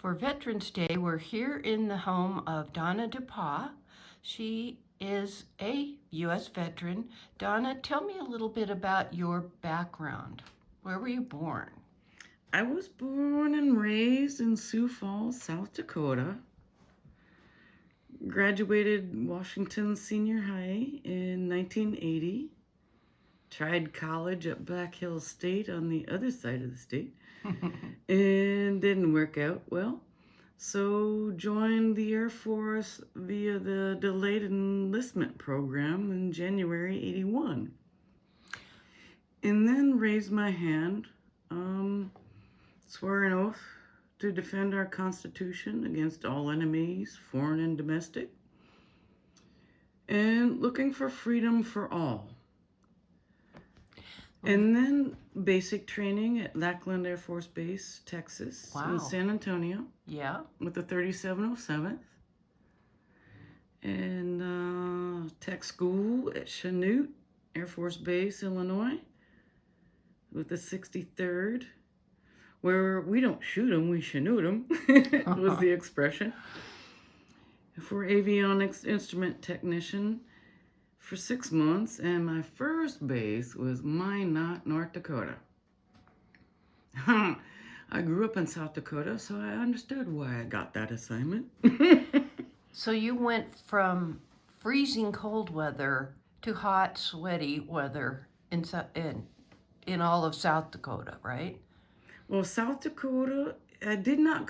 For Veterans Day, we're here in the home of Donna DePauw. She is a U.S. veteran. Donna, tell me a little bit about your background. Where were you born? I was born and raised in Sioux Falls, South Dakota. Graduated Washington Senior High in 1980. Tried college at Black Hills State on the other side of the state and didn't work out well. So joined the Air Force via the delayed enlistment program in January 81. And then raised my hand, swore an oath to defend our Constitution against all enemies, foreign and domestic, and looking for freedom for all. And then basic training at Lackland Air Force Base, Texas, in San Antonio. Yeah. With the 3707th. And tech school at Chanute Air Force Base, Illinois, with the 63rd, where we don't shoot them, we Chanute them, was the expression. For avionics instrument technician for 6 months, and my first base was Minot, North Dakota. I grew up in South Dakota, so I understood why I got that assignment. So you went from freezing cold weather to hot, sweaty weather in all of South Dakota, right? Well, South Dakota, I did not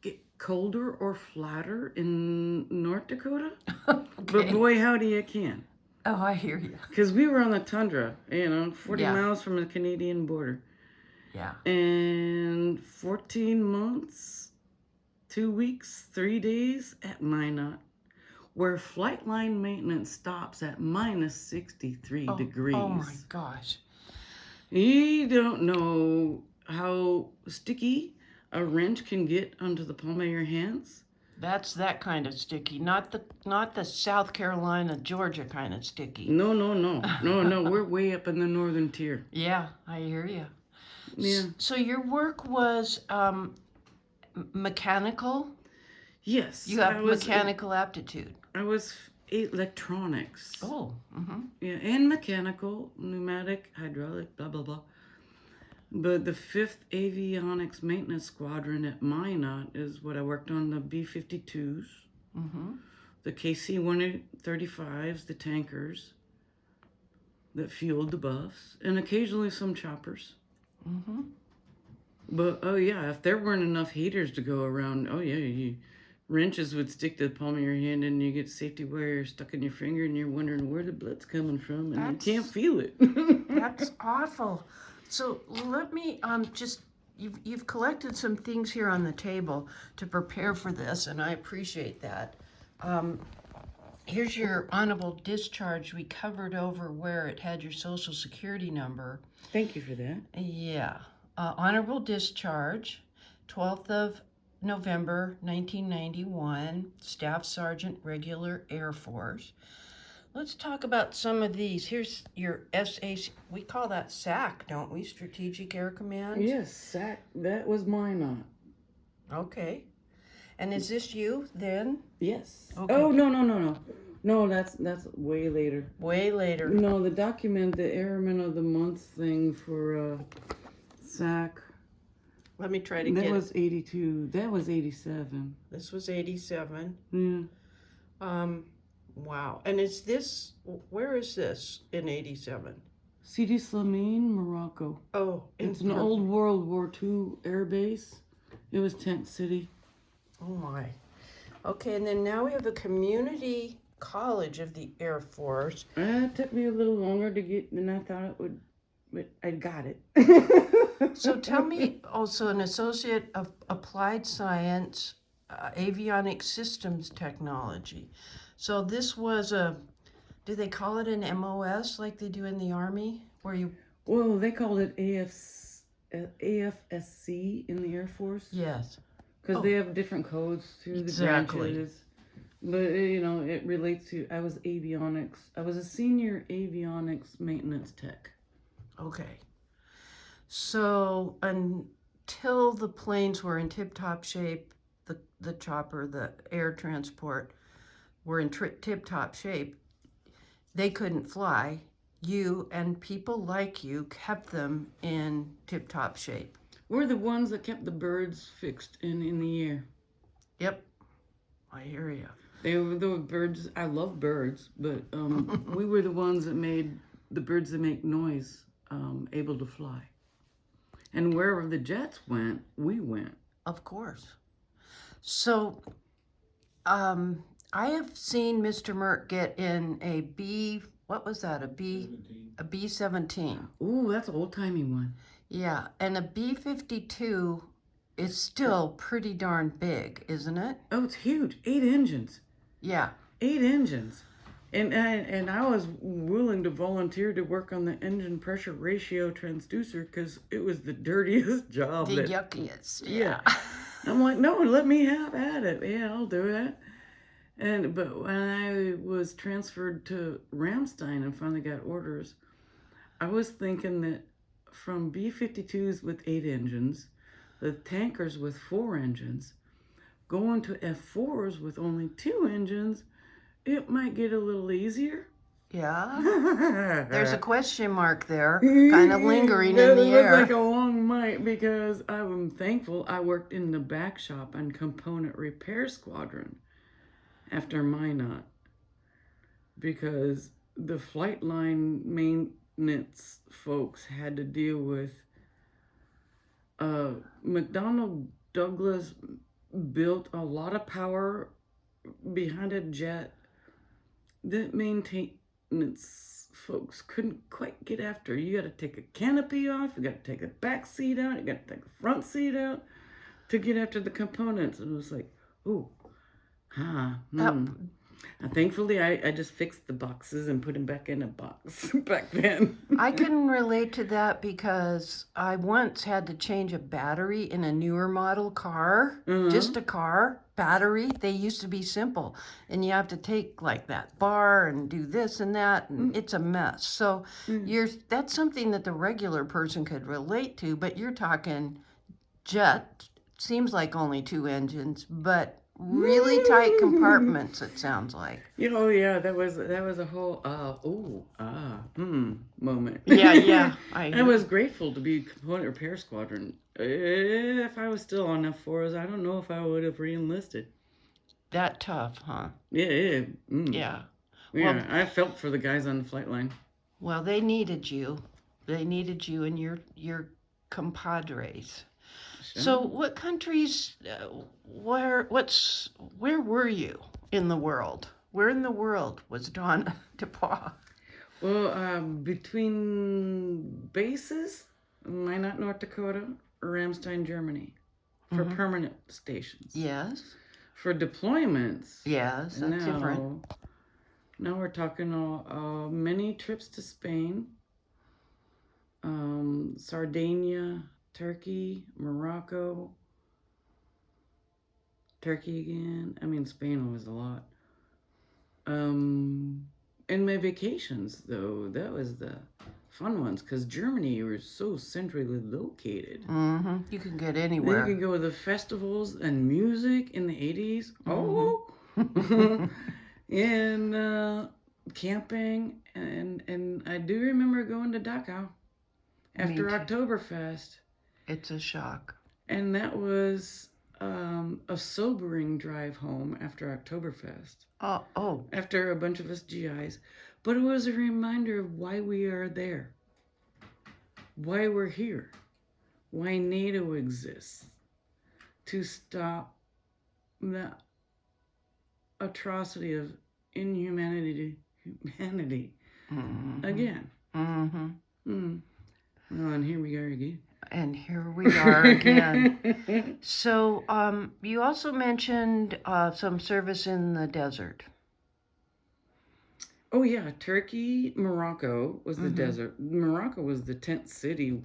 get colder or flatter in North Dakota, Okay. But boy, howdy you can. Oh, I hear you. Because we were on the tundra, 40 Yeah. miles from the Canadian border. Yeah. And 14 months, 2 weeks, 3 days at Minot, where flight line maintenance stops at minus 63 degrees. Oh my gosh. You don't know how sticky a wrench can get onto the palm of your hands. That's that kind of sticky, not the South Carolina, Georgia kind of sticky. No. We're way up in the northern tier. Yeah, I hear you. Yeah. So your work was mechanical? Yes. You have mechanical aptitude. I was electronics. Oh. Mm-hmm. Yeah, and mechanical, pneumatic, hydraulic, blah, blah, blah. But the 5th Avionics Maintenance Squadron at Minot is what I worked on, the B-52s, the KC-135s, the tankers that fueled the buffs, and occasionally some choppers. But, if there weren't enough heaters to go around, wrenches would stick to the palm of your hand and you get safety wire stuck in your finger and you're wondering where the blood's coming from and you can't feel it. That's awful. So let me you've collected some things here on the table to prepare for this, and I appreciate that. Here's your honorable discharge. We covered over where it had your social security number. Thank you for that. Yeah. Honorable discharge, 12th of November, 1991, Staff Sergeant, Regular Air Force. Let's talk about some of these. Here's your SAC. We call that SAC, don't we? Strategic Air Command? Yes, SAC. That was mine. Okay. And is this you then? Yes. Okay. Oh, no. No, that's way later. Way later. No, the document, the Airman of the Month thing for SAC. Let me try to that get was 82. That was 87. This was 87. Yeah. Wow. And where is this in 87? Sidi Slimane, Morocco. Oh. It's an old World War II air base. It was Tent City. Oh my. Okay, and then now we have a community college of the Air Force. It took me a little longer to get than I thought it would, but I got it. So tell me also an Associate of Applied Science, Avionics Systems Technology. So this was do they call it an MOS like they do in the Army? Well, they called it AFSC in the Air Force. Yes. Because they have different codes through the branches. But, it relates to, I was avionics. I was a senior avionics maintenance tech. Okay. So until the planes were in tip-top shape the chopper, the air transport, were in tip-top shape, they couldn't fly. You and people like you kept them in tip-top shape. We're the ones that kept the birds fixed in the air. Yep, I hear you. They were the birds. I love birds, but we were the ones that made the birds that make noise able to fly. And wherever the jets went, we went. Of course. So, I have seen Mr. Merck get in a B, what was that, a B-17. Ooh, that's an old-timey one. Yeah, and a B-52 is still pretty darn big, isn't it? Oh, it's huge. 8 engines. Yeah. 8 engines. And I was willing to volunteer to work on the engine pressure ratio transducer because it was the dirtiest job. The yuckiest. Yeah. I'm like, no, let me have at it. Yeah, I'll do that. But when I was transferred to Ramstein and finally got orders, I was thinking that from B-52s with 8 engines, the tankers with 4 engines, going to F-4s with only 2 engines, it might get a little easier. Yeah. There's a question mark there, kind of lingering in the air. It was like a long might, because I'm thankful I worked in the back shop and component repair squadron after Minot, because the flight line maintenance folks had to deal with McDonnell Douglas built a lot of power behind a jet that maintenance folks couldn't quite get after. You got to take a canopy off, you got to take the back seat out, you got to take the front seat out to get after the components. And it was like, ooh, Thankfully, I just fixed the boxes and put them back in a box back then. I can relate to that because I once had to change a battery in a newer model car. Just a car, battery. They used to be simple. And you have to take like that bar and do this and that. And it's a mess. So that's something that the regular person could relate to. But you're talking jet. Seems like only 2 engines. But really tight compartments, it sounds like. Oh yeah, that was a whole moment. Yeah. I was grateful to be component repair squadron. If I was still on F4s, I don't know if I would have re-enlisted. That tough, huh? Yeah. Yeah. Well, I felt for the guys on the flight line. Well, they needed you. They needed you and your compadres. Sure. So, what countries? Where were you in the world? Where in the world was Donna DePauw? Well, between bases, Minot, North Dakota, Ramstein, Germany, for permanent stations. Yes. For deployments. Yes, that's different. Now we're talking many trips to Spain, Sardinia, Turkey, Morocco, Turkey again. I mean, Spain was a lot. And my vacations, though, that was the fun ones, because Germany, you were so centrally located. You can get anywhere. You can go to the festivals and music in the 80s. And camping. And I do remember going to DePauw after Oktoberfest. It's a shock. And that was a sobering drive home after Oktoberfest. Oh. After a bunch of us GIs. But it was a reminder of why we are there. Why we're here. Why NATO exists. To stop the atrocity of inhumanity to humanity again. Well, and here we are again. And here we are again. So, you also mentioned some service in the desert. Oh, yeah. Turkey, Morocco was the desert. Morocco was the tent city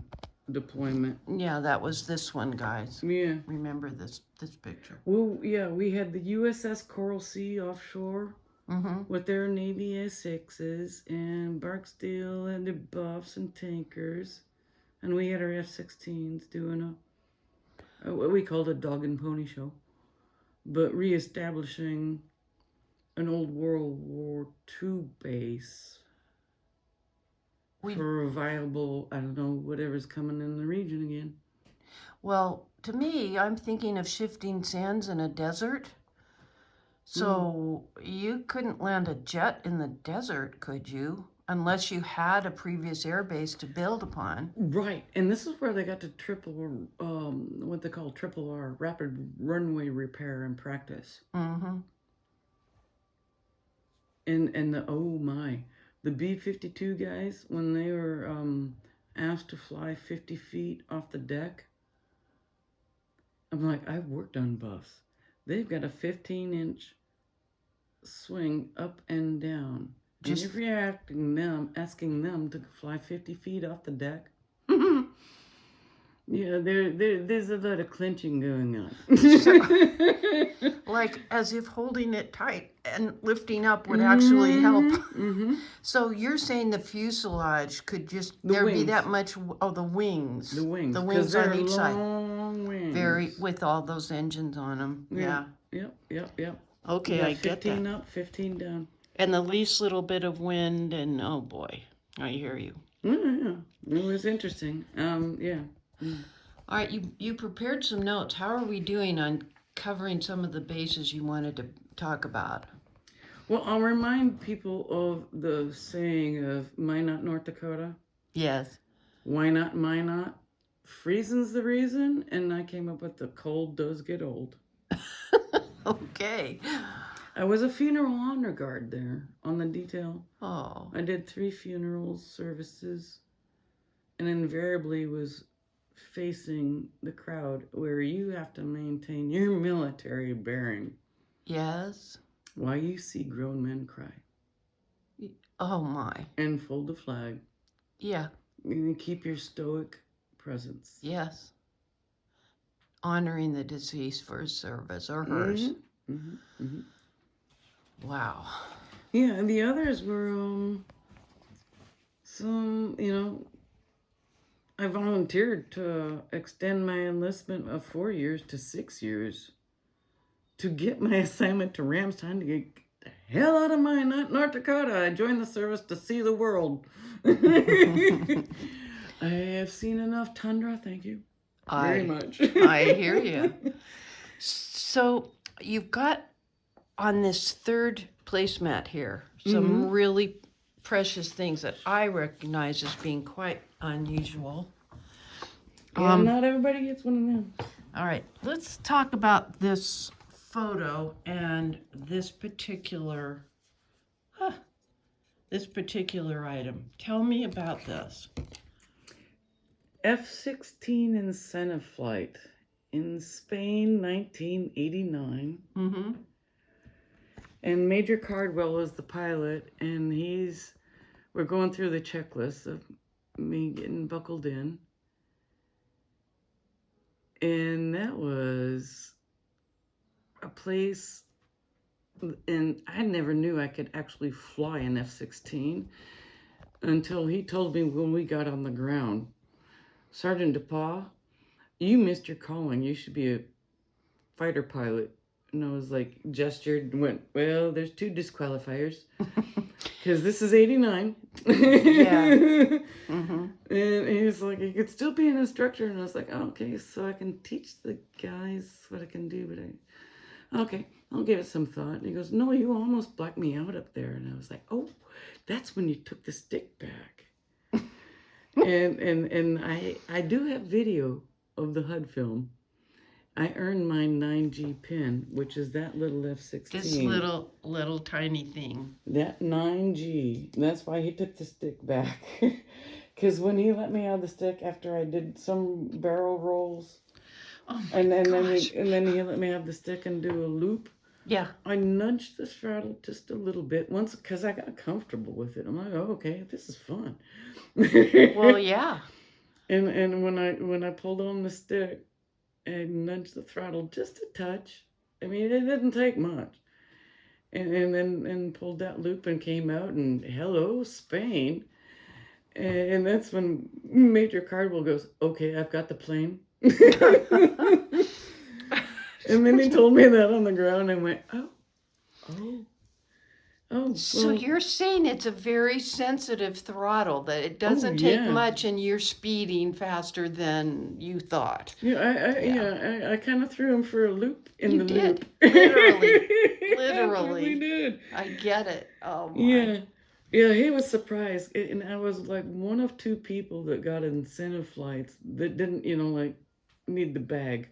deployment. Yeah, that was this one, guys. Yeah. Remember this picture. Well, yeah, we had the USS Coral Sea offshore with their Navy S6s and Barksdale and the Buffs and tankers. And we had our F-16s doing what we called a dog and pony show. but reestablishing an old World War II base We for a viable, I don't know, whatever's coming in the region again. Well, to me, I'm thinking of shifting sands in a desert. So you couldn't land a jet in the desert, could you? Unless you had a previous air base to build upon. Right, and this is where they got to what they call triple R, rapid runway repair and practice. Mm-hmm. And the B-52 guys, when they were asked to fly 50 feet off the deck, I'm like, I've worked on buffs. They've got a 15-inch swing up and down. And if you're asking them to fly 50 feet off the deck, yeah, there's a lot of clinching going on. Like as if holding it tight and lifting up would actually help. Mm-hmm. So you're saying the fuselage could just The there be wings. that much? Oh, the wings. The wings. The wings on each side. Wings. Very with all those engines on them. Yeah. Yep. Okay, I get 15 that. up, 15 down. And the least little bit of wind, and oh boy, I hear you. Yeah, it was interesting. Yeah. All right, you prepared some notes. How are we doing on covering some of the bases you wanted to talk about? Well, I'll remind people of the saying of Minot, North Dakota. Yes. Why not Minot? Freezing's the reason, and I came up with the cold does get old. Okay. I was a funeral honor guard there on the detail. Oh. I did 3 funeral services, and invariably was facing the crowd where you have to maintain your military bearing. Yes. While you see grown men cry. Oh my. And fold the flag. Yeah. And keep your stoic presence. Yes. Honoring the deceased for his service or hers. Wow. Yeah, and the others were some, I volunteered to extend my enlistment of 4 years to 6 years to get my assignment to Ramstein to get the hell out of North Dakota. I joined the service to see the world. I have seen enough tundra, thank you very much. I hear you. So you've got on this third placemat here some really precious things that I recognize as being quite unusual. Yeah, not everybody gets one of them. All right, let's talk about this photo and this particular item. Tell me about this. F-16 incentive flight in Spain, 1989. Mm-hmm. And Major Cardwell is the pilot, and we're going through the checklist of me getting buckled in. And that was a place, and I never knew I could actually fly an F-16 until he told me when we got on the ground. Sergeant DePauw, you missed your calling. You should be a fighter pilot. And I was like, gestured and went, well, there's 2 disqualifiers. Because this is 89. Yeah. And he was like, you could still be an instructor. And I was like, oh, okay, so I can teach the guys what I can do. But okay, I'll give it some thought. And he goes, no, you almost blacked me out up there. And I was like, oh, that's when you took the stick back. and I do have video of the HUD film. I earned my 9G pin, which is that little F-16. This little tiny thing. That 9G. That's why he took the stick back. Because when he let me out of the stick after I did some barrel rolls, and then he let me have the stick and do a loop. Yeah. I nudged the throttle just a little bit once because I got comfortable with it. I'm like, oh, okay, this is fun. Well, yeah. And when I pulled on the stick, I nudged the throttle just a touch. I mean, it didn't take much. And then pulled that loop and came out and hello, Spain. And that's when Major Cardwell goes, okay, I've got the plane. And then he told me that on the ground. I went, oh, So well, you're saying it's a very sensitive throttle, that it oh, doesn't take yeah. much and you're speeding faster than you thought. Yeah. I kind of threw him for a loop in You the did. loop. Literally. I totally Literally. did. I get it. Oh my. Yeah. Yeah, he was surprised. And I was like one of two people that got incentive flights that didn't, like, need the bag,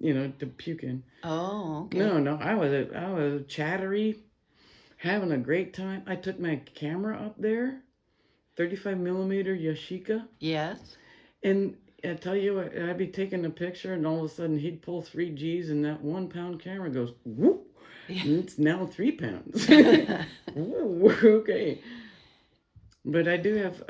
to puke in. Oh, okay. No, I was chattery, having a great time. I took my camera up there, 35 millimeter Yashica, Yes. and I tell you what, I'd be taking a picture, and all of a sudden he'd pull 3 Gs, and that 1 pound camera goes whoop, Yeah. and it's now 3 pounds. Ooh, okay. But I do have,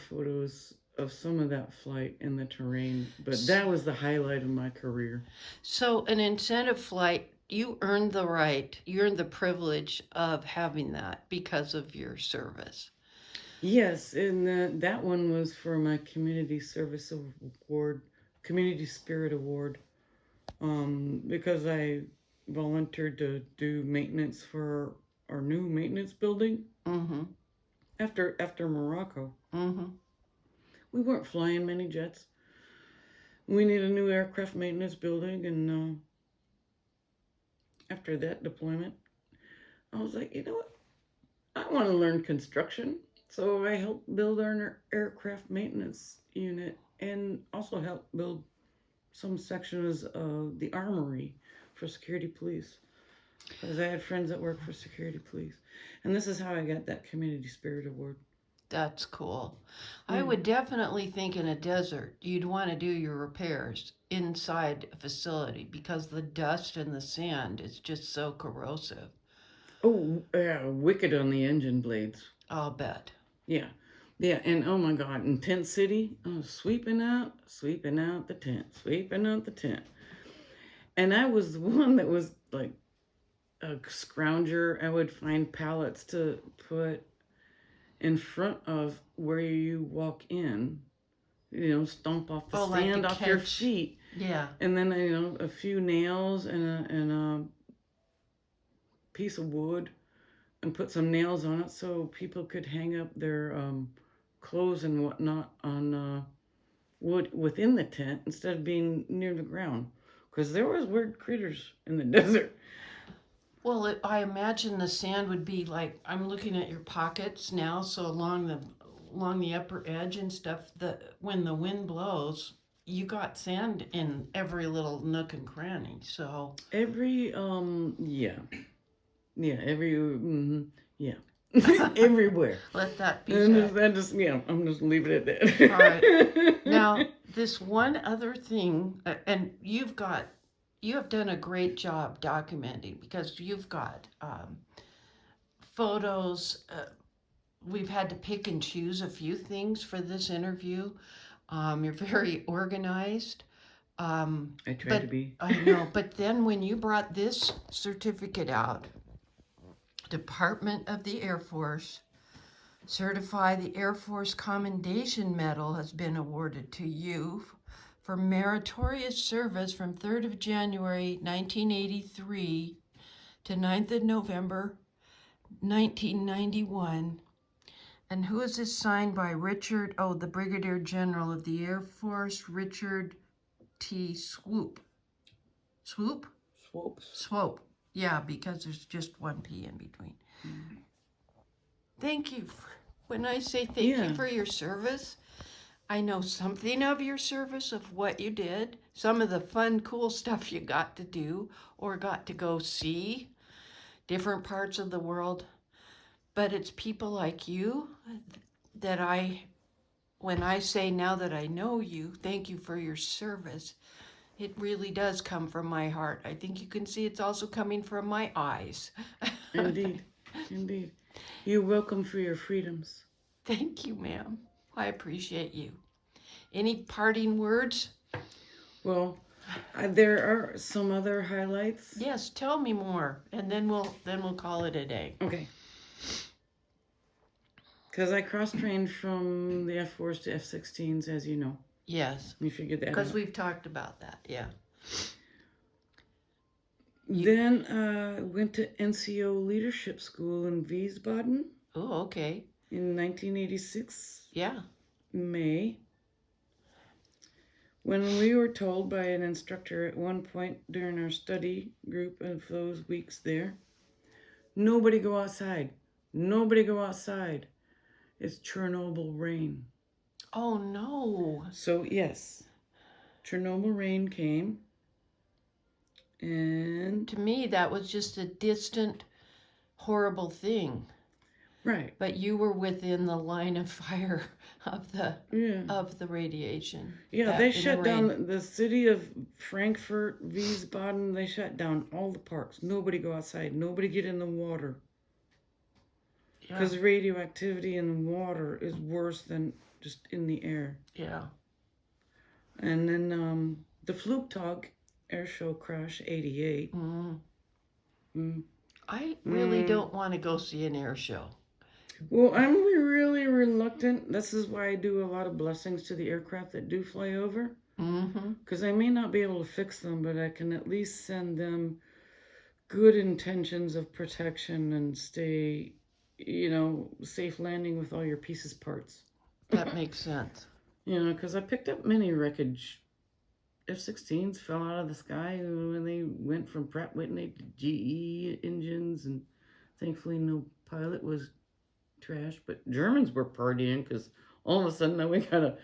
photos of some of that flight in the terrain. But that was the highlight of my career. So an incentive flight, you earned the right, you earned the privilege of having that because of your service. Yes, and that one was for my community service award, community spirit award, because I volunteered to do maintenance for our new maintenance building Mm-hmm. after Morocco. Mm-hmm. We weren't flying many jets. We need a new aircraft maintenance building, and after that deployment, I was like, you know what? I want to learn construction. So I helped build our aircraft maintenance unit and also helped build some sections of the armory for security police. Because I had friends that work for security police. And this is how I got that Community Spirit Award. That's cool. I Yeah. would definitely think in a desert you'd want to do your repairs inside a facility because the dust and the sand is just so corrosive. Oh, yeah, wicked on the engine blades. I'll bet. Yeah. Yeah, and oh my God, in Tent City, I was sweeping out the tent, sweeping out the tent. And I was the one that was like a scrounger. I would find pallets to put in front of where you walk in, stomp off the Like sand to off your catch. feet. Yeah. And then, a few nails and a piece of wood and put some nails on it so people could hang up their clothes and whatnot on wood within the tent instead of being near the ground. Because there was weird critters in the desert. Well, I imagine the sand would be like, I'm looking at your pockets now, so along the upper edge and stuff, when the wind blows, you got sand in every little nook and cranny. So Every every yeah, everywhere. let that be And said. I'm just leaving it at that. All right. Now, this one other thing, and you have done a great job documenting because you've got photos. We've had to pick and choose a few things for this interview. You're very organized. I tried But to be. I know. But then when you brought this certificate out, Department of the Air Force certify the Air Force Commendation Medal has been awarded to you for meritorious service from 3rd of January 1983 to 9th of November 1991. And who is this signed by? The Brigadier General of the Air Force, Richard T. Swope. Swope? Swoops. Swope. Yeah, because there's just one P in between. Thank you. When I say thank you for your service, I know something of your service, of what you did, some of the fun, cool stuff you got to do or got to go see, different parts of the world. But it's people like you that when I say now that I know you, thank you for your service, it really does come from my heart. I think you can see it's also coming from my eyes. Indeed. Indeed. You're welcome for your freedoms. Thank you, ma'am. I appreciate you. Any parting words? Well, there are some other highlights. Yes, tell me more, and then we'll call it a day. Okay. Because I cross-trained from the F4s to F-16s, as you know. Yes. You figured that out. Because we've talked about that, yeah. Then went to NCO Leadership School in Wiesbaden Oh, okay. in 1986, Yeah. May. When we were told by an instructor at one point during our study group of those weeks there, nobody go outside. Nobody go outside. It's Chernobyl rain. Oh, no. So, yes, Chernobyl rain came. And to me, that was just a distant, horrible thing. right. But you were within the line of fire of the Yeah. radiation. Yeah, they shut down the city of Frankfurt, Wiesbaden. They shut down all the parks. Nobody go outside. Nobody get in the water. Because radioactivity in the water is worse than just in the air. Yeah. And then the Flugtag air show crash, 88. I really don't want to go see an air show. Well, I'm really reluctant. This is why I do a lot of blessings to the aircraft that do fly over. Because I may not be able to fix them, but I can at least send them good intentions of protection and stay, safe landing with all your pieces parts. That makes sense. Because I picked up many wreckage. F-16s fell out of the sky when they went from Pratt Whitney to GE engines, and thankfully no pilot was trash. But Germans were partying because all of a sudden now we got a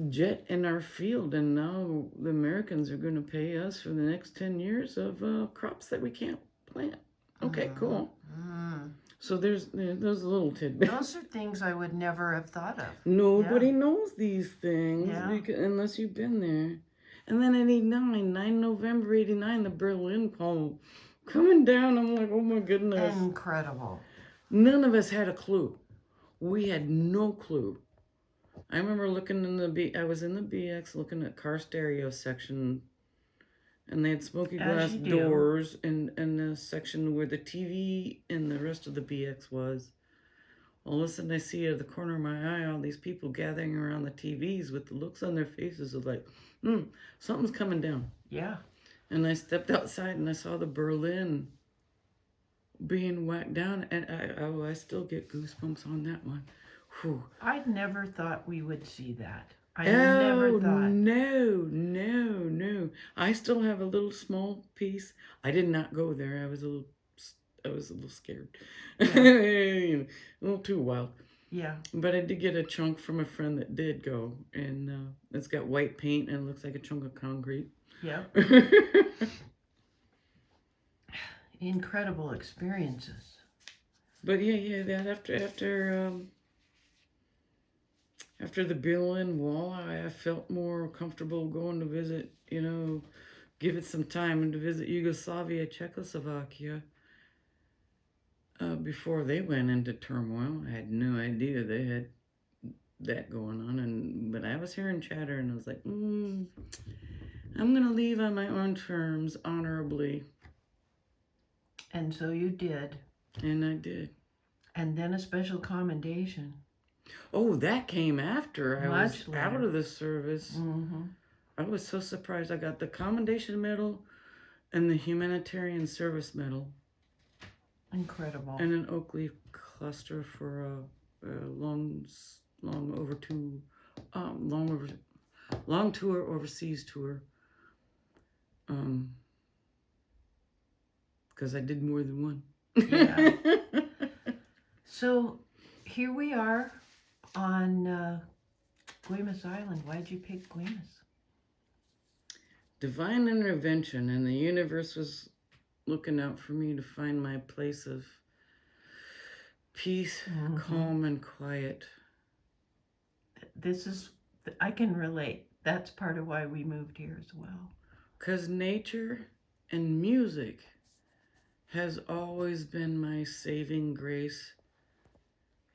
jet in our field, and now the Americans are going to pay us for the next 10 years of crops that we can't plant. Okay, cool. So there's those little tidbits. Those are things I would never have thought of. Nobody knows these things unless you've been there. And then in 9 November 89, the Berlin column coming down. I'm like, oh my goodness. Incredible. None of us had a clue. We had no clue. I remember looking I was in the BX looking at car stereo section, and they had smoky glass doors in the section where the TV and the rest of the BX was. All of a sudden I see out of the corner of my eye all these people gathering around the TVs with the looks on their faces of like, something's coming down. Yeah. And I stepped outside and I saw the Berlin being whacked down, and I still get goosebumps on that one. Whew. I'd never thought we would see that. I never thought. No. I still have a little small piece. I did not go there. I was a little scared. Yeah. A little too wild. Yeah. But I did get a chunk from a friend that did go, and it's got white paint and it looks like a chunk of concrete. Yeah. Incredible experiences. But yeah, that after the Berlin Wall, I felt more comfortable going to visit, give it some time, and to visit Yugoslavia, Czechoslovakia before they went into turmoil. I had no idea they had that going on, but I was hearing chatter, and I was like, I'm going to leave on my own terms, honorably. And so you did. And I did. And then a special commendation. Oh, that came after I was out of the service. I was so surprised. I got the Commendation Medal and the Humanitarian Service Medal. Incredible. And an oak leaf cluster for a long tour, overseas tour. Because I did more than one. Yeah. So here we are on Guaymas Island. Why'd you pick Guaymas? Divine intervention, and the universe was looking out for me to find my place of peace, calm, and quiet. I can relate. That's part of why we moved here as well. Because nature and music has always been my saving grace.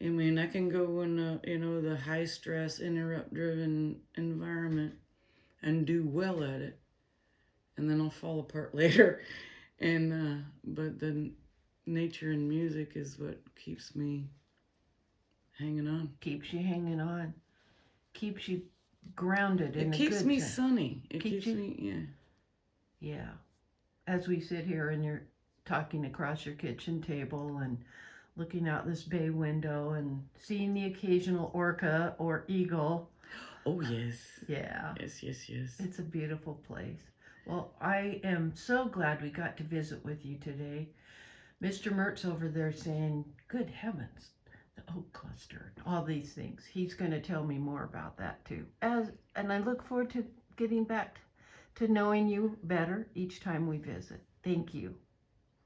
I mean, I can go in the high stress, interrupt driven environment and do well at it, and then I'll fall apart later. And but the nature and music is what keeps me hanging on. Keeps you hanging on. Keeps you grounded in a good sense. It keeps me sunny. It keeps me, yeah. Yeah. As we sit here and you're talking across your kitchen table and looking out this bay window and seeing the occasional orca or eagle. Oh, yes. Yeah, Yes, yes, yes. it's a beautiful place. Well, I am so glad we got to visit with you today. Mr. Mertz over there saying, good heavens, the oak cluster, all these things. He's going to tell me more about that too. And I look forward to getting back to knowing you better each time we visit. Thank you.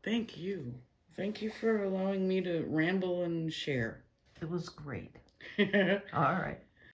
Thank you. Thank you for allowing me to ramble and share. It was great. All right.